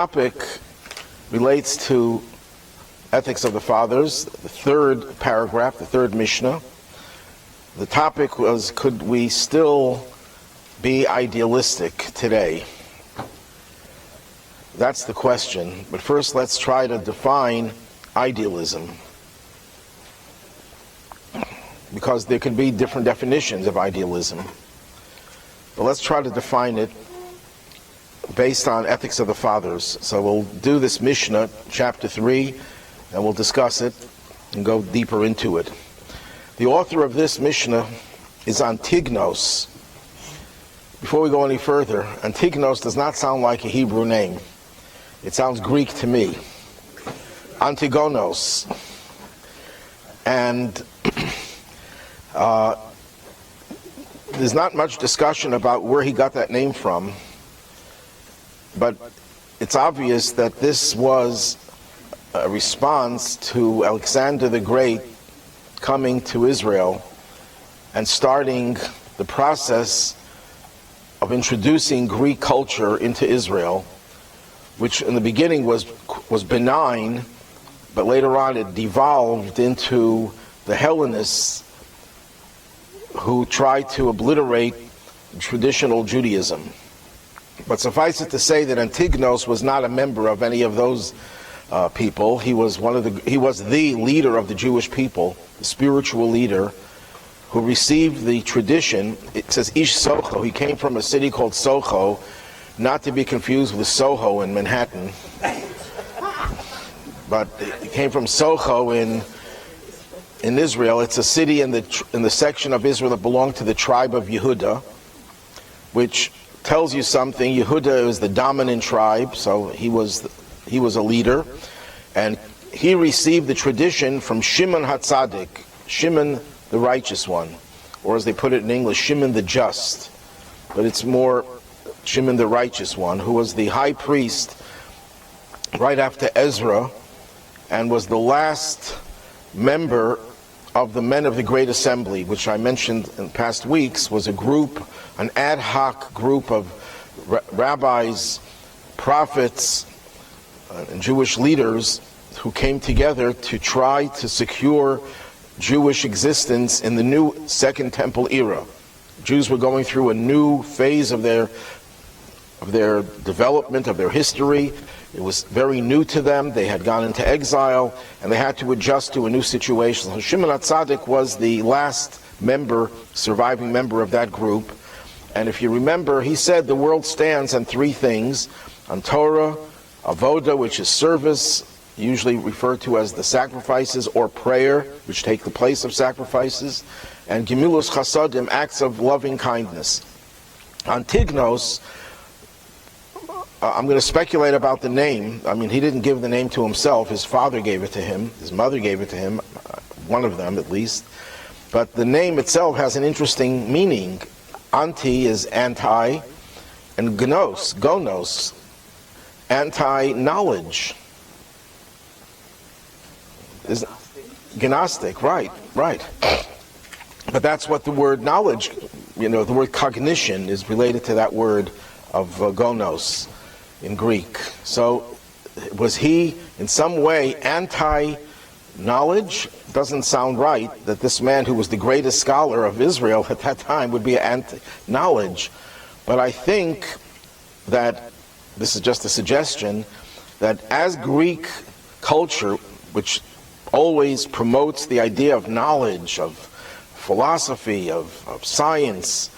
Topic relates to ethics of the fathers, the third paragraph, the third Mishnah. The topic was, could we still be idealistic today? That's the question. But first, let's try to define idealism, because there can be different definitions of idealism. But let's try to define it based on ethics of the fathers. So we'll do this Mishnah, chapter 3, and we'll discuss it and go deeper into it. The author of this Mishnah is Antignos. Before we go any further, Antignos does not sound like a Hebrew name. It sounds Greek to me. Antigonos. And there's not much discussion about where he got that name from, but it's obvious that this was a response to Alexander the Great coming to Israel and starting the process of introducing Greek culture into Israel, which in the beginning was benign, but later on it devolved into the Hellenists who tried to obliterate traditional Judaism. But suffice it to say that Antignos was not a member of any of those people. He was the leader of the Jewish people, the spiritual leader, who received the tradition. It says Ish Soho. He came from a city called Soho, not to be confused with Soho in Manhattan. But he came from Soho in Israel. It's a city in the section of Israel that belonged to the tribe of Yehuda, which tells you something. Yehuda is the dominant tribe, so he was a leader, and he received the tradition from Shimon HaTzadik, Shimon the righteous one, or as they put it in English, Shimon the just, but it's more Shimon the righteous one, who was the high priest right after Ezra and was the last member of the men of the Great Assembly, which I mentioned in past weeks, was a group, an ad hoc group of rabbis, prophets, and Jewish leaders who came together to try to secure Jewish existence in the new Second Temple era. Jews were going through a new phase of their development, of their history. It was very new to them. They had gone into exile, and they had to adjust to a new situation. So Shimon HaTzadik was the last surviving member of that group. And if you remember, he said the world stands on three things: on Torah, Avoda, which is service, usually referred to as the sacrifices, or prayer, which take the place of sacrifices, and Gemilus Chasadim, acts of loving kindness. Antignos, I'm going to speculate about the name. I mean, he didn't give the name to himself. His father gave it to him. His mother gave it to him, one of them at least. But the name itself has an interesting meaning. Anti is anti, and gonos, anti-knowledge. Is Gnostic, right. But that's what the word knowledge, the word cognition is related to that word of gonos in Greek. So was he in some way anti-knowledge? Doesn't sound right that this man who was the greatest scholar of Israel at that time would be anti-knowledge. But I think that, this is just a suggestion, that as Greek culture, which always promotes the idea of knowledge, of philosophy, of science,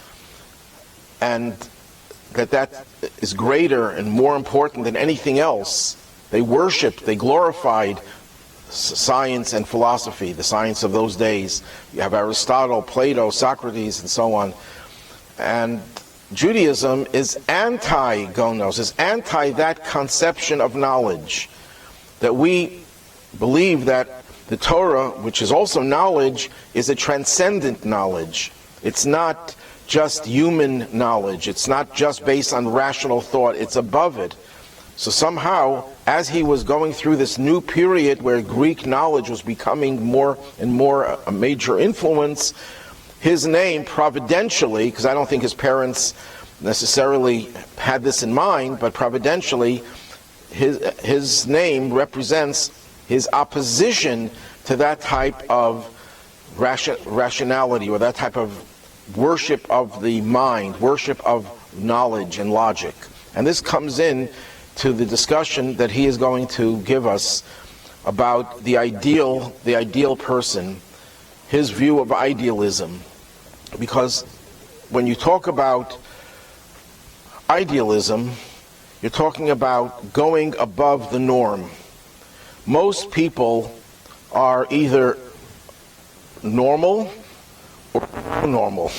and that is greater and more important than anything else. They worshipped, they glorified science and philosophy, the science of those days. You have Aristotle, Plato, Socrates, and so on. And Judaism is anti-gonos, is anti that conception of knowledge. That we believe that the Torah, which is also knowledge, is a transcendent knowledge. It's not just human knowledge. It's not just based on rational thought. It's above it. So somehow, as he was going through this new period where Greek knowledge was becoming more and more a major influence, his name providentially, because I don't think his parents necessarily had this in mind, but providentially, his name represents his opposition to that type of rationality, or that type of worship of the mind, worship of knowledge and logic. And this comes in to the discussion that he is going to give us about the ideal person, his view of idealism. Because when you talk about idealism, you're talking about going above the norm. Most people are either normal or normal.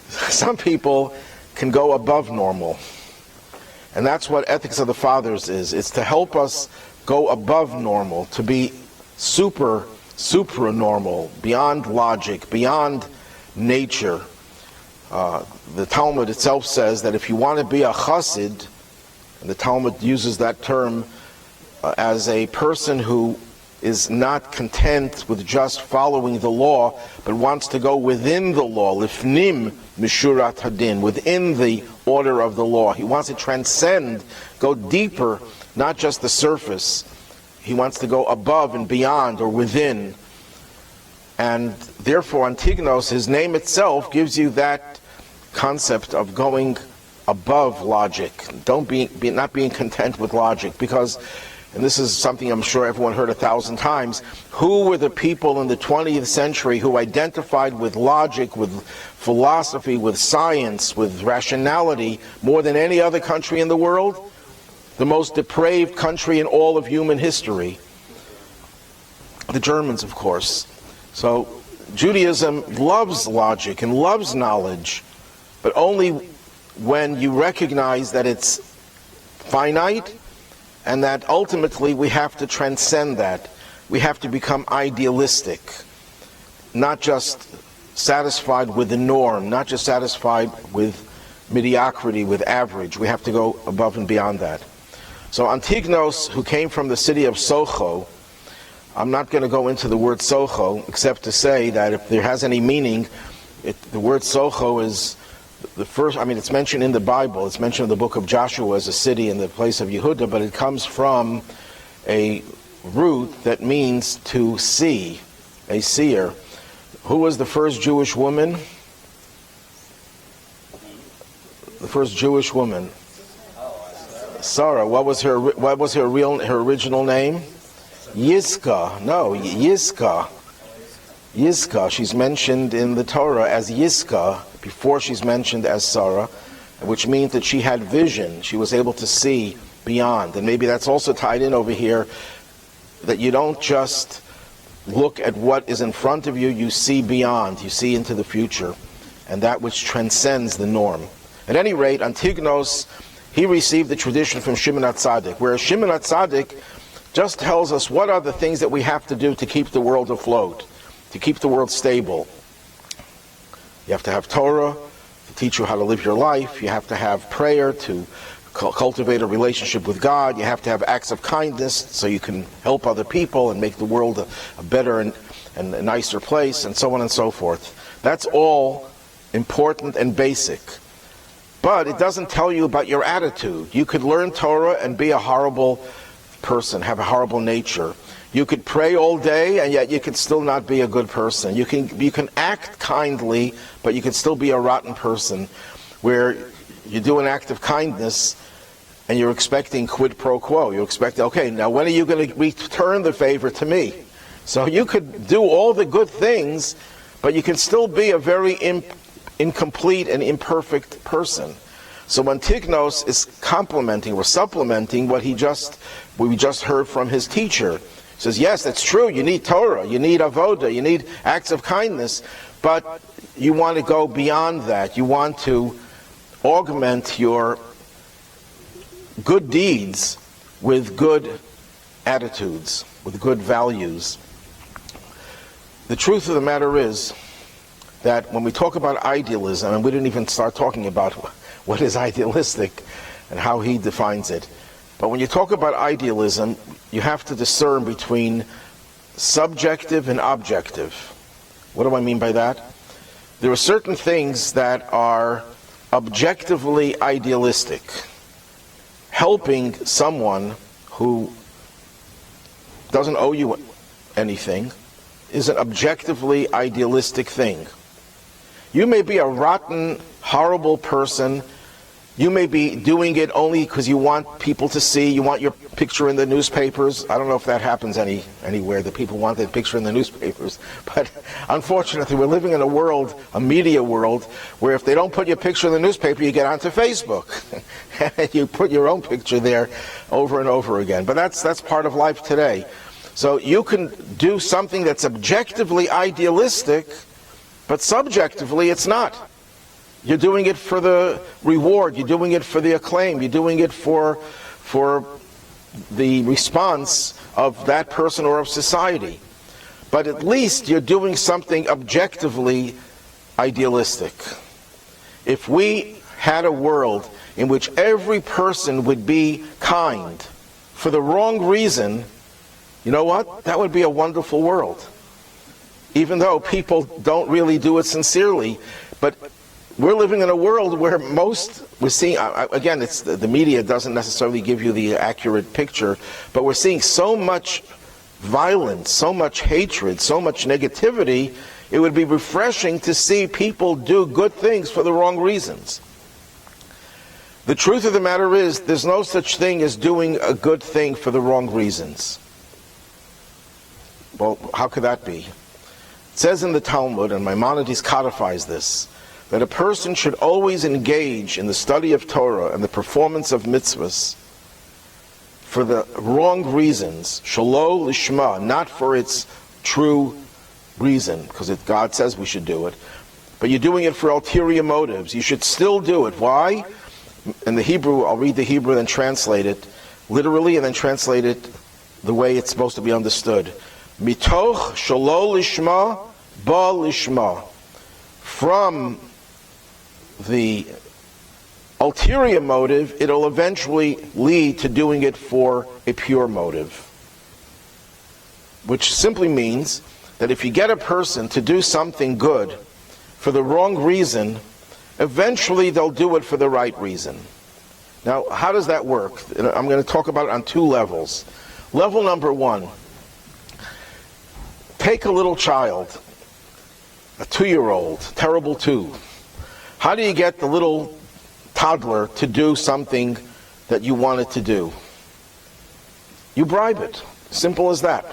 Some people can go above normal. And that's what Ethics of the Fathers is. It's to help us go above normal, to be supra-normal, beyond logic, beyond nature. The Talmud itself says that if you want to be a chassid, and the Talmud uses that term as a person who is not content with just following the law, but wants to go within the law, lifnim mishurat hadin, within the order of the law. He wants to transcend, go deeper, not just the surface. He wants to go above and beyond, or within. And therefore, Antignos, his name itself, gives you that concept of going above logic. Not being content with logic, because, and this is something I'm sure everyone heard 1,000 times, who were the people in the 20th century who identified with logic, with philosophy, with science, with rationality, more than any other country in the world? The most depraved country in all of human history. The Germans, of course. So Judaism loves logic and loves knowledge, but only when you recognize that it's finite, and that ultimately we have to transcend that. We have to become idealistic, not just satisfied with the norm, not just satisfied with mediocrity, with average. We have to go above and beyond that. So Antignos, who came from the city of Socho, I'm not going to go into the word Socho, except to say that if there has any meaning, the word Socho is the first, it's mentioned in the Bible, it's mentioned in the book of Joshua as a city in the place of Yehuda, but it comes from a root that means to see, a seer. Who was the first Jewish woman? The first Jewish woman. Sarah. What was her original name? Yiscah. No, Yiscah. Yiscah. She's mentioned in the Torah as Yiscah before she's mentioned as Sarah, which means that she had vision. She was able to see beyond. And maybe that's also tied in over here, that you don't just look at what is in front of you, you see beyond. You see into the future, and that which transcends the norm. At any rate, Antignos, he received the tradition from Shimon HaTzadik, whereas Shimon HaTzadik just tells us what are the things that we have to do to keep the world afloat, to keep the world stable. You have to have Torah to teach you how to live your life. You have to have prayer to cultivate a relationship with God. You have to have acts of kindness so you can help other people and make the world a better and a nicer place, and so on and so forth. That's all important and basic. But it doesn't tell you about your attitude. You could learn Torah and be a horrible person, have a horrible nature. You could pray all day, and yet you could still not be a good person. You can act kindly, but you can still be a rotten person, where you do an act of kindness and you're expecting quid pro quo. You're expecting, okay, now when are you going to return the favor to me? So you could do all the good things, but you can still be a very incomplete and imperfect person. So Antignos is complementing or supplementing what we just heard from his teacher. He says, yes, that's true, you need Torah, you need avoda, you need acts of kindness, but you want to go beyond that. You want to augment your good deeds with good attitudes, with good values. The truth of the matter is that when we talk about idealism, and we didn't even start talking about what is idealistic and how he defines it, but when you talk about idealism, you have to discern between subjective and objective. What do I mean by that? There are certain things that are objectively idealistic. helping someone who doesn't owe you anything is an objectively idealistic thing. You may be a rotten, horrible person. You may be doing it only because you want people to see, you want your picture in the newspapers. I don't know if that happens anywhere, that people want their picture in the newspapers. But unfortunately, we're living in a world, a media world, where if they don't put your picture in the newspaper, you get onto Facebook. And you put your own picture there over and over again. But that's part of life today. So you can do something that's objectively idealistic, but subjectively it's not. You're doing it for the reward, you're doing it for the acclaim, you're doing it for the response of that person or of society. But at least you're doing something objectively idealistic. If we had a world in which every person would be kind for the wrong reason, you know what? That would be a wonderful world. Even though people don't really do it sincerely, but we're living in a world where we're seeing, again, it's the media doesn't necessarily give you the accurate picture, but we're seeing so much violence, so much hatred, so much negativity. It would be refreshing to see people do good things for the wrong reasons. The truth of the matter is, there's no such thing as doing a good thing for the wrong reasons. Well, how could that be? It says in the Talmud, and Maimonides codifies this, that a person should always engage in the study of Torah and the performance of mitzvahs for the wrong reasons, shelo lishma, not for its true reason, because God says we should do it, but you're doing it for ulterior motives. You should still do it. Why? In the Hebrew, I'll read the Hebrew and translate it literally and then translate it the way it's supposed to be understood. Mitoch shelo lishma ba lishma. From the ulterior motive, it'll eventually lead to doing it for a pure motive. Which simply means that if you get a person to do something good for the wrong reason, eventually they'll do it for the right reason. Now, how does that work? I'm going to talk about it on two levels. Level number one, take a little child, a 2-year-old, terrible 2. How do you get the little toddler to do something that you want it to do? You bribe it. Simple as that.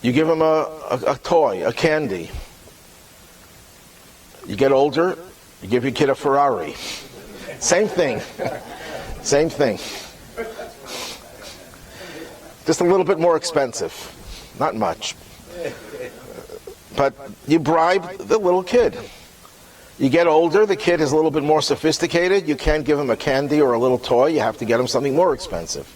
You give him a toy, a candy. You get older, you give your kid a Ferrari. Same thing. Same thing. Just a little bit more expensive. Not much. But you bribe the little kid. You get older, the kid is a little bit more sophisticated. You can't give him a candy or a little toy. You have to get him something more expensive.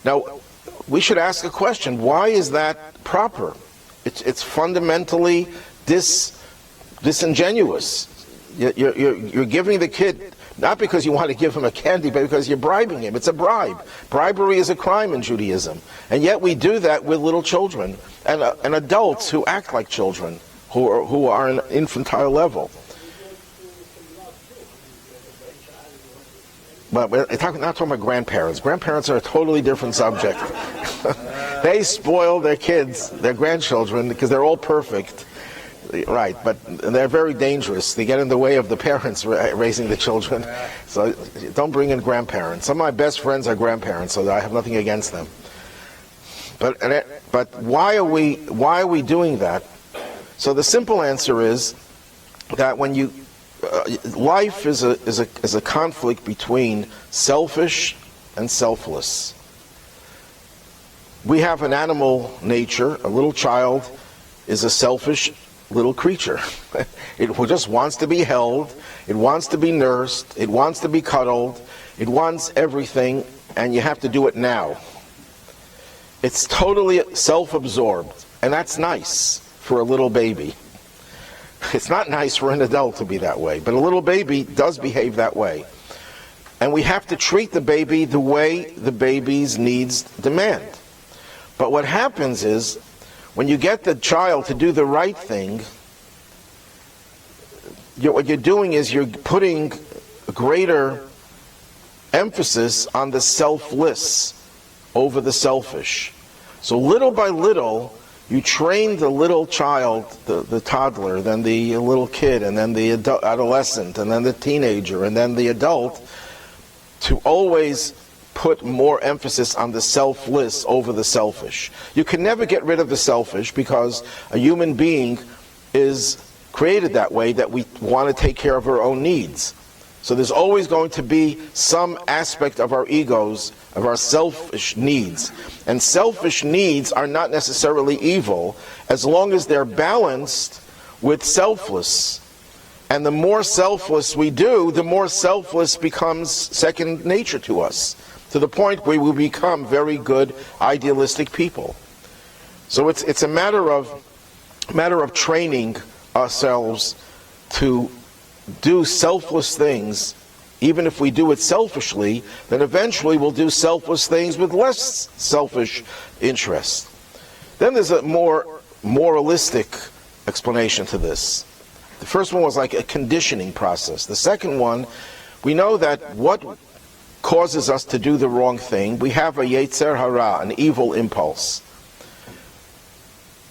Now, we should ask a question. Why is that proper? It's fundamentally disingenuous. You're giving the kid, not because you want to give him a candy, but because you're bribing him. It's a bribe. Bribery is a crime in Judaism. And yet we do that with little children and adults who act like children, who are on an infantile level. But we're not talking about grandparents. Grandparents are a totally different subject. They spoil their kids, their grandchildren, because they're all perfect. Right, but they're very dangerous. They get in the way of the parents raising the children. So don't bring in grandparents. Some of my best friends are grandparents, so I have nothing against them. But why are we doing that? So the simple answer is that when you life is a conflict between selfish and selfless. We have an animal nature. A little child is a selfish little creature. It just wants to be held. It wants to be nursed. It wants to be cuddled. It wants everything, and you have to do it now. It's totally self-absorbed, and that's nice for a little baby. It's not nice for an adult to be that way, but a little baby does behave that way. And we have to treat the baby the way the baby's needs demand. But what happens is, when you get the child to do the right thing, what you're doing is you're putting greater emphasis on the selfless over the selfish. So little by little, you train the little child, the toddler, then the little kid, and then the adolescent, and then the teenager, and then the adult, to always put more emphasis on the selfless over the selfish. You can never get rid of the selfish, because a human being is created that way, that we want to take care of our own needs. So there's always going to be some aspect of our egos, of our selfish needs. And selfish needs are not necessarily evil, as long as they're balanced with selfless. And the more selfless we do, the more selfless becomes second nature to us, to the point where we become very good, idealistic people. So it's a matter of training ourselves to do selfless things. Even if we do it selfishly, then eventually we'll do selfless things with less selfish interest. Then there's a more moralistic explanation to this. The first one was like a conditioning process. The second one, we know that what causes us to do the wrong thing, we have a yetzer hara, an evil impulse.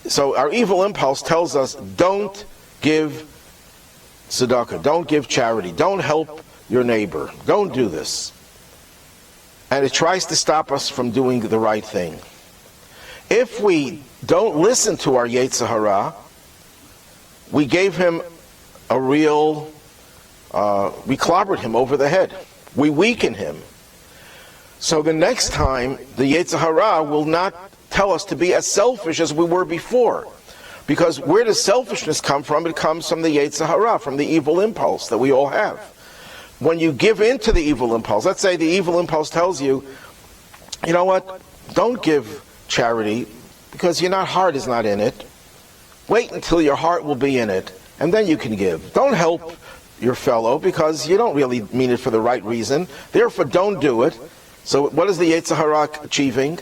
So our evil impulse tells us, don't give tzedakah, don't give charity, don't help your neighbor, don't do this. And it tries to stop us from doing the right thing. If we don't listen to our yetzer hara, we gave him a real, we clobbered him over the head. We weaken him. So the next time, the yetzer hara will not tell us to be as selfish as we were before. Because where does selfishness come from? It comes from the yetzer hara, from the evil impulse that we all have. When you give in to the evil impulse, let's say the evil impulse tells you, you know what, don't give charity because your heart is not in it. Wait until your heart will be in it, and then you can give. Don't help your fellow because you don't really mean it for the right reason. Therefore, don't do it. So what is the yetzer hara achieving?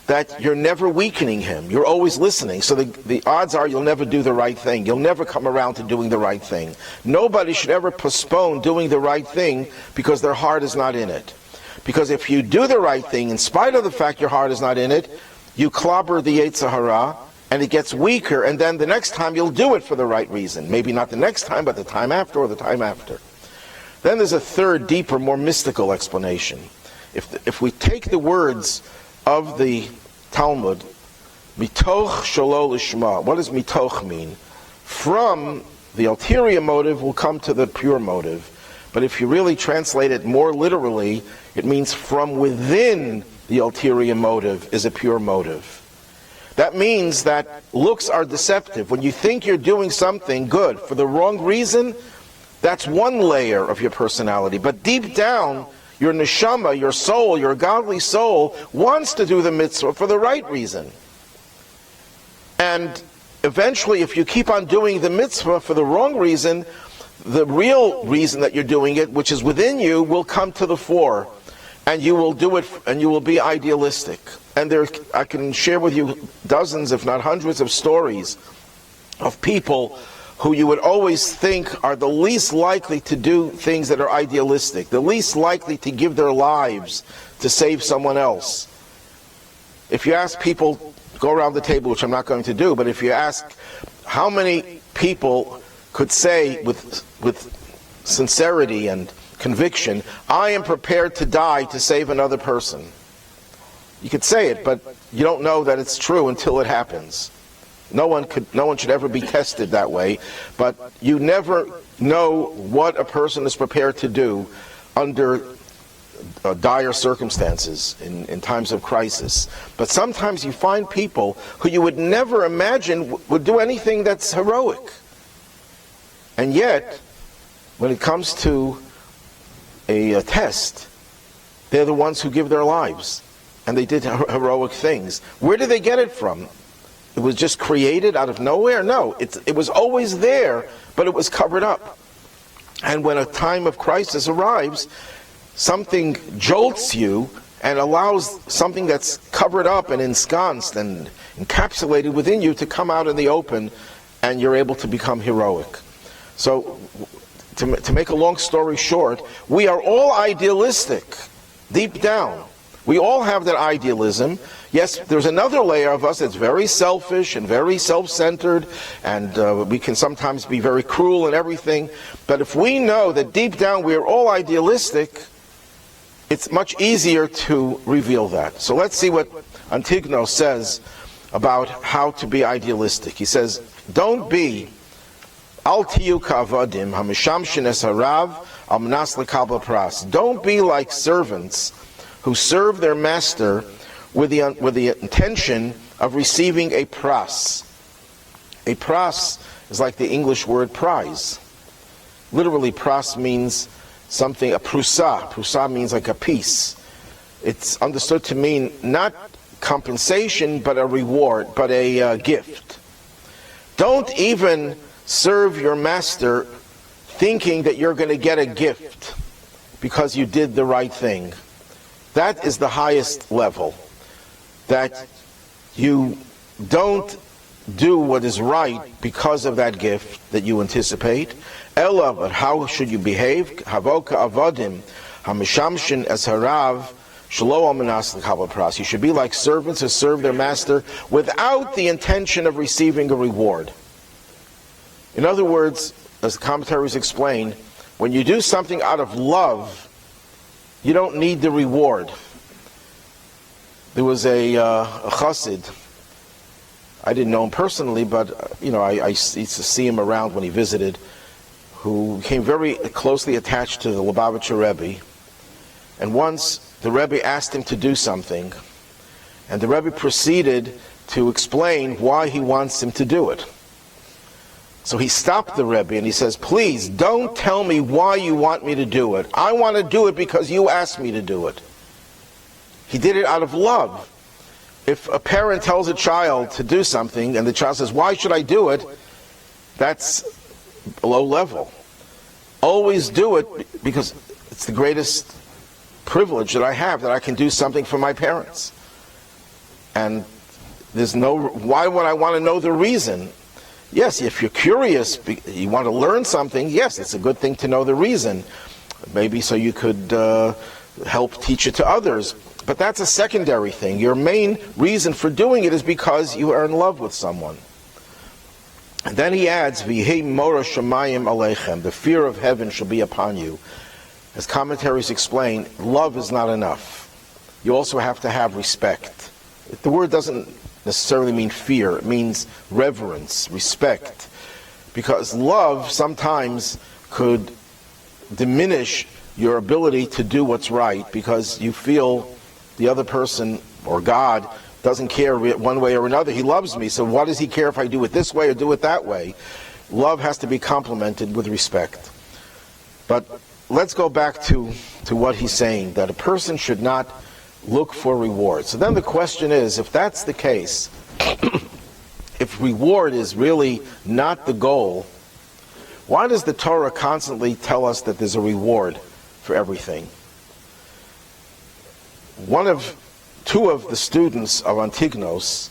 That you're never weakening him. You're always listening. So the odds are you'll never do the right thing. You'll never come around to doing the right thing. Nobody should ever postpone doing the right thing because their heart is not in it. Because if you do the right thing, in spite of the fact your heart is not in it, you clobber the yetzer hara, and it gets weaker, and then the next time you'll do it for the right reason. Maybe not the next time, but the time after or the time after. Then there's a third, deeper, more mystical explanation. If we take the words of the Talmud, mitoch shelo lishma. What does mitoch mean? From the ulterior motive will come to the pure motive. But if you really translate it more literally, it means from within the ulterior motive is a pure motive. That means that looks are deceptive. When you think you're doing something good for the wrong reason, that's one layer of your personality. But deep down, your neshama, your soul, your godly soul, wants to do the mitzvah for the right reason. And eventually, if you keep on doing the mitzvah for the wrong reason, the real reason that you're doing it, which is within you, will come to the fore. And you will do it, and you will be idealistic. And I can share with you dozens, if not hundreds, of stories of people who you would always think are the least likely to do things that are idealistic, the least likely to give their lives to save someone else. If you ask people, go around the table, which I'm not going to do, but if you ask how many people could say with sincerity and conviction, I am prepared to die to save another person. You could say it, but you don't know that it's true until it happens. No one should ever be tested that way, but you never know what a person is prepared to do under dire circumstances, in times of crisis. But sometimes you find people who you would never imagine would do anything that's heroic. And yet, when it comes to a test, they're the ones who give their lives. And they did heroic things. Where did they get it from? It was just created out of nowhere? No, it was always there, but it was covered up. And when a time of crisis arrives, something jolts you and allows something that's covered up and ensconced and encapsulated within you to come out in the open, and you're able to become heroic. So to make a long story short, we are all idealistic, deep down. We all have that idealism. Yes, there's another layer of us that's very selfish and very self-centered, and we can sometimes be very cruel and everything. But if we know that deep down we are all idealistic, it's much easier to reveal that. So let's see what Antignos says about how to be idealistic. He says, don't be al tiyu ka'avadim hamishamshin es harav al manas lekabel pras. Don't be like servants who serve their master with the intention of receiving a pras. A pras is like the English word prize. Literally, pras means something, a prusa. Prusa means like a piece. It's understood to mean not compensation, but a reward, but a gift. Don't even serve your master thinking that you're going to get a gift because you did the right thing. That is the highest level. That you don't do what is right because of that gift that you anticipate. Ella, but how should you behave? Havoka avodim, hamishamshin es harav, shelo almanas lekabel pras. You should be like servants who serve their master without the intention of receiving a reward. In other words, as the commentaries explain, when you do something out of love, you don't need the reward. There was a chassid. I didn't know him personally, but I used to see him around when he visited, who became very closely attached to the Lubavitcher Rebbe. And once the Rebbe asked him to do something, and the Rebbe proceeded to explain why he wants him to do it. So he stopped the Rebbe and he says, please don't tell me why you want me to do it. I want to do it because you asked me to do it. He did it out of love. If a parent tells a child to do something and the child says, why should I do it? That's low level. Always do it because it's the greatest privilege that I have, that I can do something for my parents. And why would I want to know the reason? Yes, if you're curious, you want to learn something, yes, it's a good thing to know the reason. Maybe so you could help teach it to others. But that's a secondary thing. Your main reason for doing it is because you are in love with someone. And then he adds, V'yehei mora shamayim aleichem, the fear of heaven shall be upon you. As commentaries explain, love is not enough. You also have to have respect. The word doesn't necessarily mean fear. It means reverence, respect. Because love sometimes could diminish your ability to do what's right because you feel the other person or God doesn't care one way or another. He loves me, so what does he care if I do it this way or do it that way? Love has to be complemented with respect. But let's go back to what he's saying, that a person should not look for reward. So then the question is, if that's the case, if reward is really not the goal, why does the Torah constantly tell us that there's a reward for everything? Two of the students of Antignos,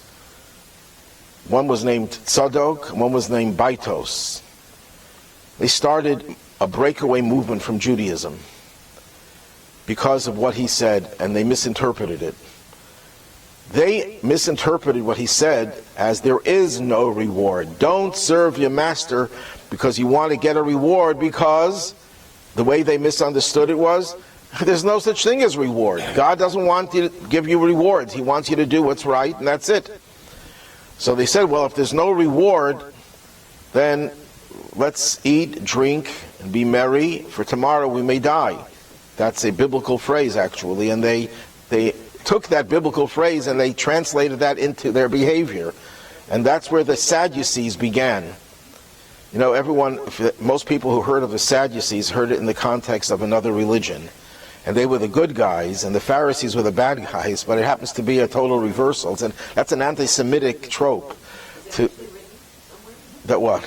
one was named Tzadok, and one was named Baitos. They started a breakaway movement from Judaism because of what he said, and they misinterpreted it. They misinterpreted what he said as there is no reward. Don't serve your master because you want to get a reward, because the way they misunderstood it was, there's no such thing as reward. God doesn't want you to give you rewards. He wants you to do what's right, and that's it. So they said, well, if there's no reward, then let's eat, drink, and be merry, for tomorrow we may die. That's a biblical phrase, actually, and they took that biblical phrase and they translated that into their behavior. And that's where the Sadducees began. You know, most people who heard of the Sadducees heard it in the context of another religion. And they were the good guys, and the Pharisees were the bad guys, but it happens to be a total reversal. And that's an anti-Semitic trope. That what?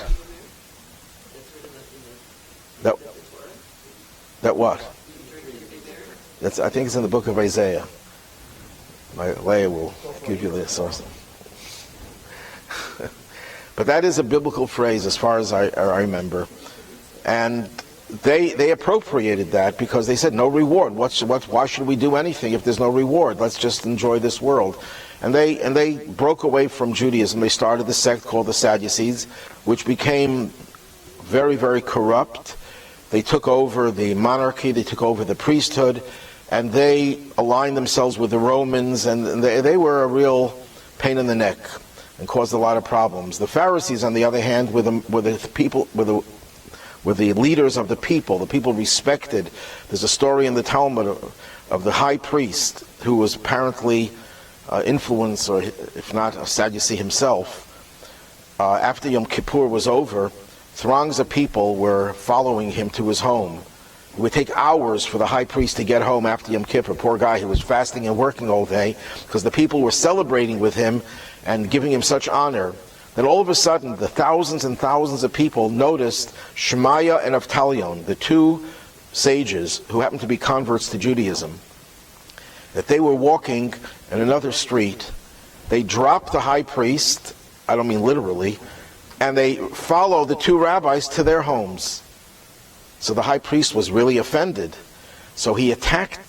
That what? I think it's in the book of Isaiah. Leah will give you this also. But that is a biblical phrase as far as I remember. And they appropriated that because they said no reward. Why should we do anything if there's no reward? Let's just enjoy this world. And they broke away from Judaism. They started the sect called the Sadducees, which became very, very corrupt. They took over the monarchy, they took over the priesthood, and they aligned themselves with the Romans, and they were a real pain in the neck and caused a lot of problems. The Pharisees, on the other hand, were the leaders of the people respected. There's a story in the Talmud of the high priest who was apparently influenced, or if not a Sadducee himself. After Yom Kippur was over, throngs of people were following him to his home. It would take hours for the high priest to get home after Yom Kippur. Poor guy, he was fasting and working all day because the people were celebrating with him and giving him such honor. Then all of a sudden, the thousands and thousands of people noticed Shemaiah and Avtalion, the two sages who happened to be converts to Judaism, that they were walking in another street. They dropped the high priest, I don't mean literally, and they followed the two rabbis to their homes. So the high priest was really offended. So he attacked,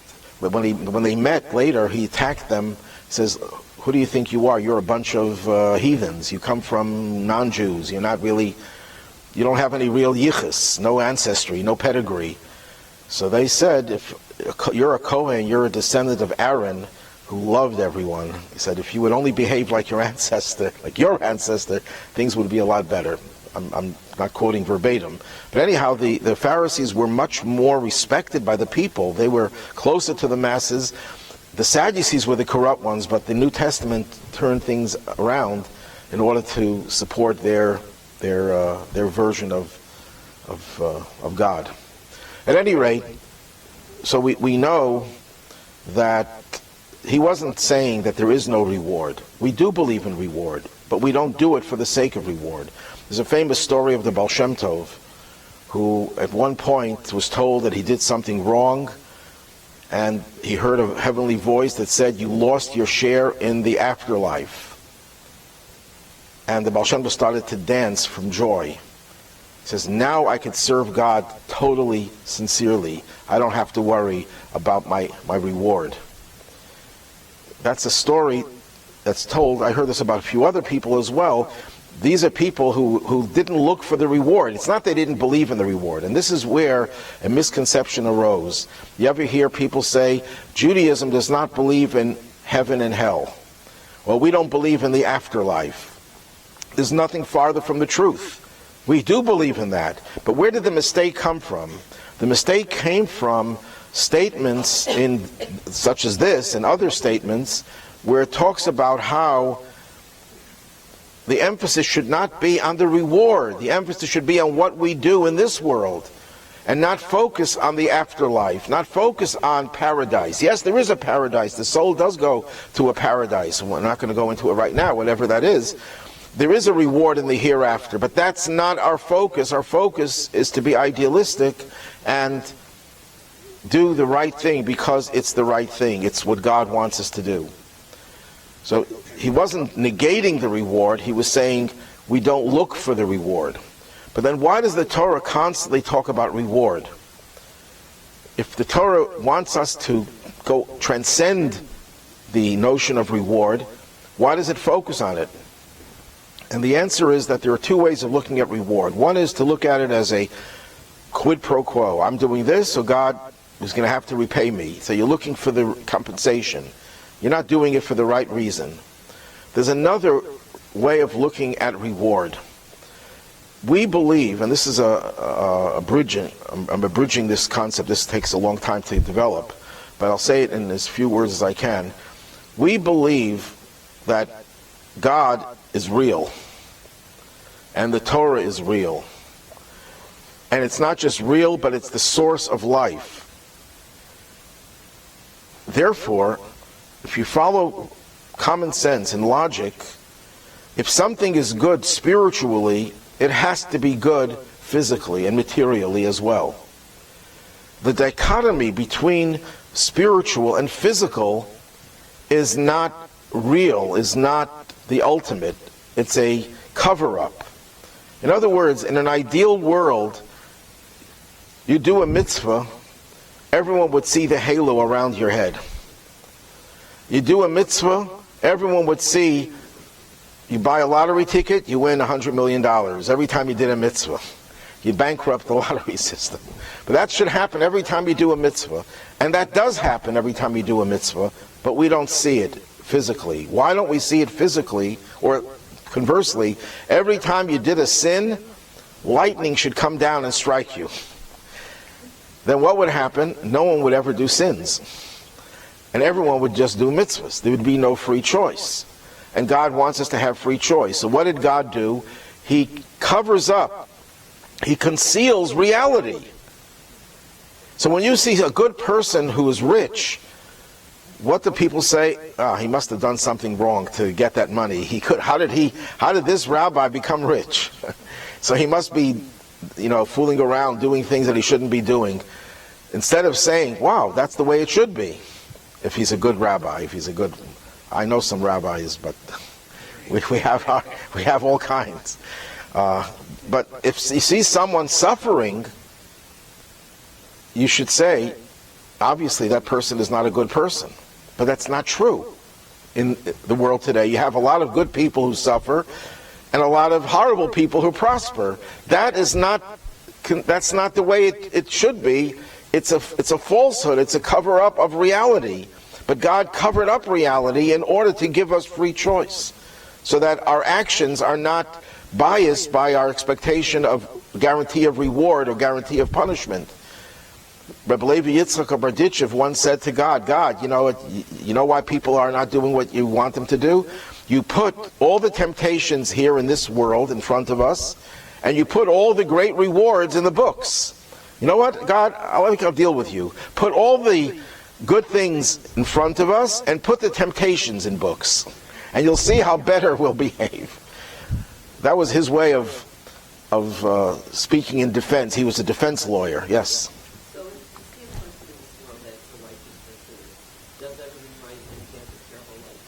when they met later, he attacked them, says, "Who do you think you are? You're a bunch of heathens. You come from non-Jews. You don't have any real yichus, no ancestry, no pedigree." So they said, "If you're a Kohen, you're a descendant of Aaron, who loved everyone." He said, "If you would only behave like your ancestor, things would be a lot better." I'm not quoting verbatim. But anyhow, the Pharisees were much more respected by the people. They were closer to the masses. The Sadducees were the corrupt ones, but the New Testament turned things around in order to support their version of God. At any rate, so we know that he wasn't saying that there is no reward. We do believe in reward, but we don't do it for the sake of reward. There's a famous story of the Baal Shem Tov, who at one point was told that he did something wrong, and he heard a heavenly voice that said, "You lost your share in the afterlife." And the Baal Shem Tov started to dance from joy. He says, "Now I can serve God totally, sincerely. I don't have to worry about my reward." That's a story that's told. I heard this about a few other people as well. These are people who didn't look for the reward. It's not they didn't believe in the reward. And this is where a misconception arose. You ever hear people say, Judaism does not believe in heaven and hell. Well, we don't believe in the afterlife. There's nothing farther from the truth. We do believe in that. But where did the mistake come from? The mistake came from statements such as this and other statements where it talks about how the emphasis should not be on the reward. The emphasis should be on what we do in this world and not focus on the afterlife, not focus on paradise. Yes, there is a paradise. The soul does go to a paradise. We're not going to go into it right now, whatever that is. There is a reward in the hereafter, but that's not our focus. Our focus is to be idealistic and do the right thing because it's the right thing. It's what God wants us to do. So he wasn't negating the reward. He was saying we don't look for the reward. But then why does the Torah constantly talk about reward? If the Torah wants us to go transcend the notion of reward, why does it focus on it? And the answer is that there are two ways of looking at reward. One is to look at it as a quid pro quo. I'm doing this, so God is going to have to repay me. So you're looking for the compensation. You're not doing it for the right reason. There's another way of looking at reward. We believe, and this is I'm abridging this concept. This takes a long time to develop, but I'll say it in as few words as I can. We believe that God is real, and the Torah is real. And it's not just real, but it's the source of life. Therefore, if you follow common sense and logic, if something is good spiritually, it has to be good physically and materially as well. The dichotomy between spiritual and physical is not real, is not the ultimate. It's a cover-up. In other words, in an ideal world, you do a mitzvah, everyone would see the halo around your head. You do a mitzvah, everyone would see, you buy a lottery ticket, you win $100 million every time you did a mitzvah. You bankrupt the lottery system. But that should happen every time you do a mitzvah. And that does happen every time you do a mitzvah, but we don't see it physically. Why don't we see it physically? Or conversely, every time you did a sin, lightning should come down and strike you. Then what would happen? No one would ever do sins. And everyone would just do mitzvahs. There would be no free choice. And God wants us to have free choice. So what did God do? He covers up. He conceals reality. So when you see a good person who is rich, what do people say? Oh, he must have done something wrong to get that money. How did this rabbi become rich? So he must be, fooling around, doing things that he shouldn't be doing. Instead of saying, wow, that's the way it should be. If he's a good rabbi, I know some rabbis, but we have all kinds. But if you see someone suffering, you should say, obviously that person is not a good person. But that's not true in the world today. You have a lot of good people who suffer and a lot of horrible people who prosper. That's not the way it should be. It's a falsehood. It's a cover-up of reality. But God covered up reality in order to give us free choice, so that our actions are not biased by our expectation of guarantee of reward or guarantee of punishment. Rebbe Levi Yitzchak of Berditchev once said to God, you know why people are not doing what you want them to do? You put all the temptations here in this world in front of us, and you put all the great rewards in the books. You know what, God, I'll deal with you. Put all the good things in front of us and put the temptations in books. And you'll see how better we'll behave. That was his way of speaking in defense. He was a defense lawyer, yes. So if you see a person in this world that's a righteous person, does everything right and gets a terrible life,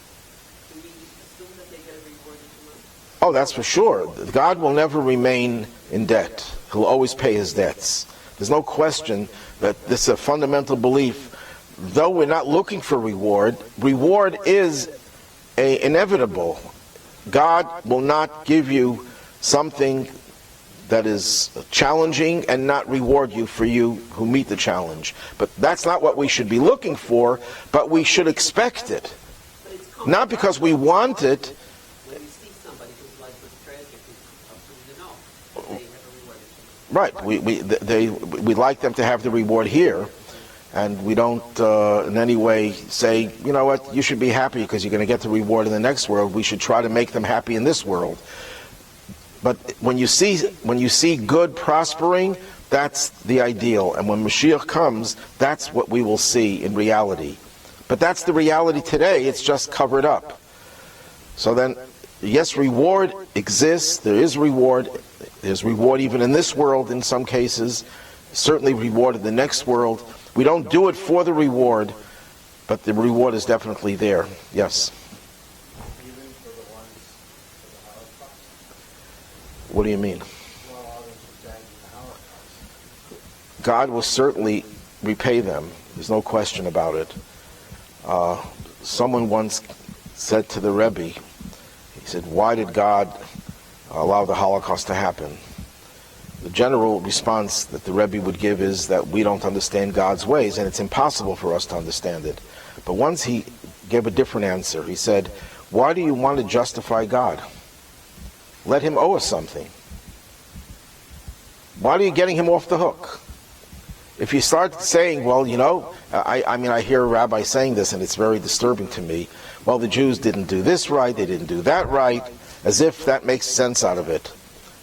do we assume that they get a reward each month? Oh, that's for sure. God will never remain in debt. He'll always pay his debts. There's no question that this is a fundamental belief. Though we're not looking for reward is inevitable. God will not give you something that is challenging and not reward you for you who meet the challenge. But that's not what we should be looking for, but we should expect it. Not because we want it. When you see somebody whose life was tragic, they have a reward. Right. We like them to have the reward here. And we don't in any way say, you know what, you should be happy because you're going to get the reward in the next world. We should try to make them happy in this world. But when you see good prospering, that's the ideal. And when Mashiach comes, that's what we will see in reality. But that's the reality today. It's just covered up. So then, yes, reward exists. There is reward. There's reward even in this world in some cases. Certainly reward in the next world. We don't do it for the reward, but the reward is definitely there. Yes. Even for the ones for the Holocaust? What do you mean? Well, others were dead in the Holocaust. God will certainly repay them. There's no question about it. Someone once said to the Rebbe, he said, why did God allow the Holocaust to happen? The general response that the Rebbe would give is that we don't understand God's ways, and it's impossible for us to understand it. But once he gave a different answer. He said, why do you want to justify God? Let him owe us something. Why are you getting him off the hook? If you start saying, well, I hear a rabbi saying this, and it's very disturbing to me. Well, the Jews didn't do this right, they didn't do that right, as if that makes sense out of it.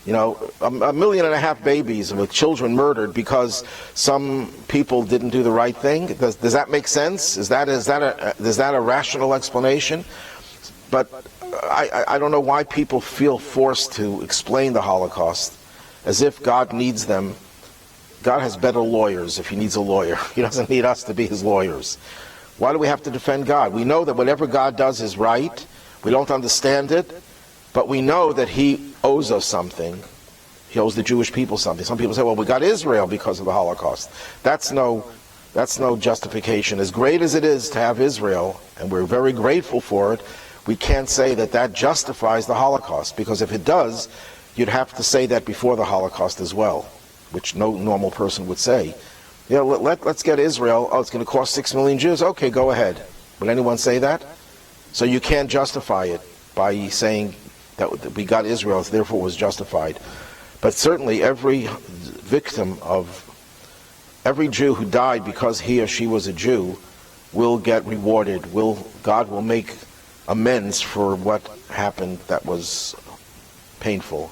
1.5 million babies with children murdered because some people didn't do the right thing. Does that make sense? Is that a rational explanation? But I don't know why people feel forced to explain the Holocaust as if God needs them. God has better lawyers if he needs a lawyer. He doesn't need us to be his lawyers. Why do we have to defend God? We know that whatever God does is right. We don't understand it, but we know that he owes us something. He owes the Jewish people something. Some people say, well, we got Israel because of the Holocaust. That's no justification. As great as it is to have Israel, and we're very grateful for it, we can't say that that justifies the Holocaust, because if it does, you'd have to say that before the Holocaust as well, which no normal person would say. Yeah, let's get Israel. Oh, it's going to cost 6 million Jews. Okay, go ahead. Would anyone say that? So you can't justify it by saying that we got Israel, therefore it was justified. But certainly every victim of every Jew who died because he or she was a Jew will get rewarded. God will make amends for what happened that was painful.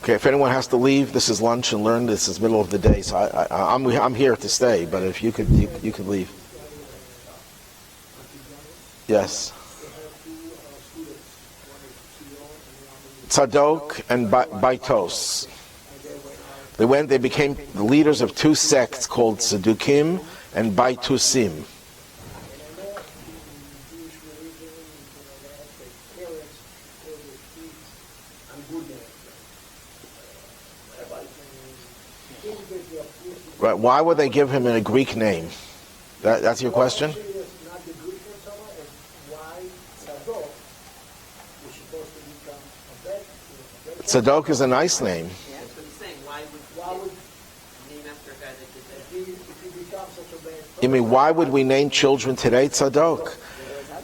Okay, if anyone has to leave, this is lunch and learn. This is middle of the day, so I'm here to stay. But if you could leave. Yes. Tzadok and Baitos. They became the leaders of two sects called Tzadukim and Baitusim. Right. Why would they give him a Greek name? That's your question? Tzadok is a nice name. Yeah, that's what he's saying. Why would name after a guy that did that? If he becomes such a bad You mean, why would we name children today Tzadok?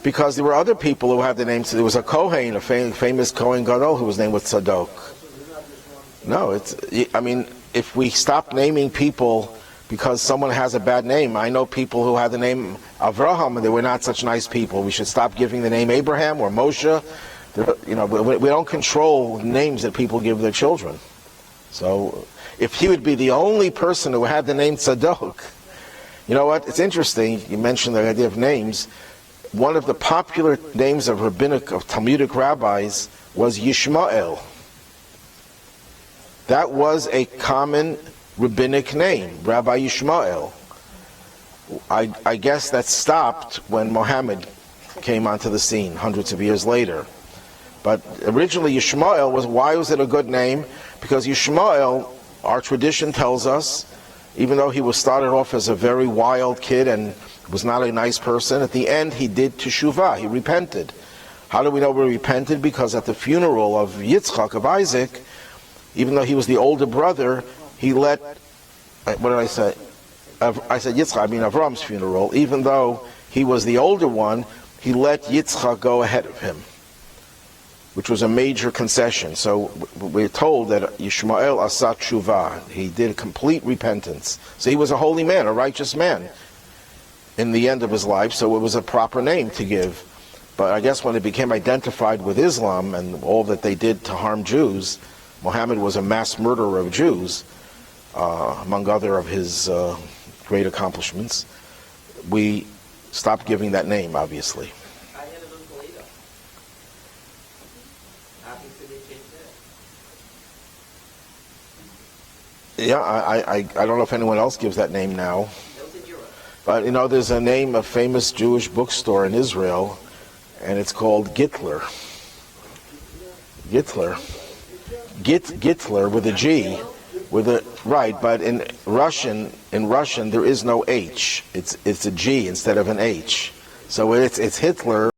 Because there were other people who had the name. There was a Kohen, a famous Kohen Gadol, who was named with Tzadok. No, if we stop naming people because someone has a bad name, I know people who had the name Avraham and they were not such nice people. We should stop giving the name Abraham or Moshe. We don't control names that people give their children. So if he would be the only person who had the name Tzadok, you know what? It's interesting. You mentioned the idea of names. One of the popular names of Talmudic rabbis was Yishmael. That was a common rabbinic name, Rabbi Yishmael. I guess that stopped when Muhammad came onto the scene hundreds of years later. But originally Yishmael why was it a good name? Because Yishmael, our tradition tells us, even though he was started off as a very wild kid and was not a nice person, at the end he did teshuvah, he repented. How do we know he repented? Because at the funeral of Yitzchak, of Isaac, even though he was the older brother, he let, what did I say? I said Yitzchak, I mean Avram's funeral. Even though he was the older one, he let Yitzchak go ahead of him, which was a major concession. So we're told that Yishmael asat tshuva, he did a complete repentance. So he was a holy man, a righteous man in the end of his life, so it was a proper name to give. But I guess when it became identified with Islam and all that they did to harm Jews, Muhammad was a mass murderer of Jews, among other of his great accomplishments. We stopped giving that name, obviously. I had an Uncle Ada. Obviously they changed that. Yeah, I don't know if anyone else gives that name now. That was in Europe. But there's a name, a famous Jewish bookstore in Israel, and it's called Gittler. Gittler. Gittler with a G, right? But in Russian there is no H. It's a G instead of an H. So it's Hitler.